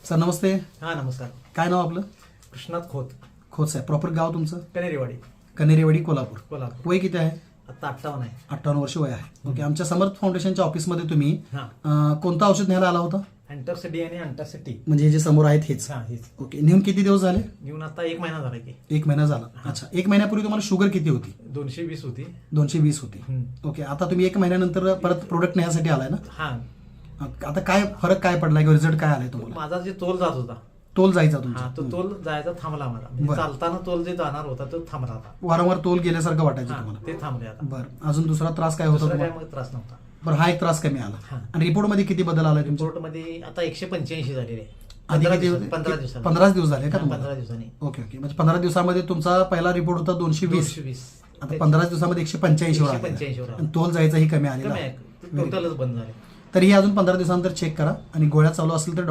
Sir नमस्ते. हा नमस्कार. काय नाव आपलं? कृष्णात खोत. खोत साहेब. प्रॉपर गाव तुमचं? कनेरीवाडी. कनेरीवाडी, कोल्हापूर. कोल्हापूर. वय किती आहे? आता 58 आहे. 58 वर्ष वय आहे. ओके. आमच्या समर्थ फाउंडेशनच्या ऑफिसमध्ये तुम्ही हा. कोणतं औषध न्यायला आला होता? अँटरसिटी आणि अँटासिटी. म्हणजे हे जे समोर आहेत हेच? हा हेच. ओके. नेऊन किती दिवस झाले? घेऊन आता 1 महिना झाला की. 1 महिना झाला. अच्छा. 1 महिन्यापूर्वी तुम्हाला शुगर किती होती? 220 होती. 220 होती. ओके. आता तुम्ही 1 महिन्यानंतर परत प्रोडक्ट नेण्यासाठी आलाय ना? हा. आता काय फरक काय पडलाय किंवा रिझल्ट काय आलाय तुम्हाला? माझा जे तोल जात होता, तोल जायचा हा तुमचा? तो तोल जायचा थांबला माझा. म्हणजे बरं. चालताना तोल जे जाणार होता तो थांबला आता. वारंवार तोल गेल्यासारखं वाटायचं हा, तुम्हाला? ते थांबले आता. बरं. अजून दुसरा त्रास काय होता दुसरा काय तुम्हाला? मग त्रास नव्हता. बरं. हा एक त्रास कमी आला. हा. आणि रिपोर्टमध्ये किती बदल आलाय तुमच्या? रिपोर्ट मध्ये आता 185 झालेले आहे. आधी 15 किती दिवसांनी. होते? 15 दिवसांनी. 15 दिवस झाले का हा, तुम्हाला? 15 दिवसांनी. Okay okay. म्हणजे 15 दिवसामध्ये तुमचा पहिला रिपोर्ट होता 220. 220. आता 15 दिवसामध्ये 185 वर आला. 185 वर आला. आणि तोल जायचाही कमी आलेला कमी आहे. आहे. टोटलच बंद झाले. तरी हे अजून 15 दिवसानंतर चेक करा आणि गोळ्या चालू असेल तर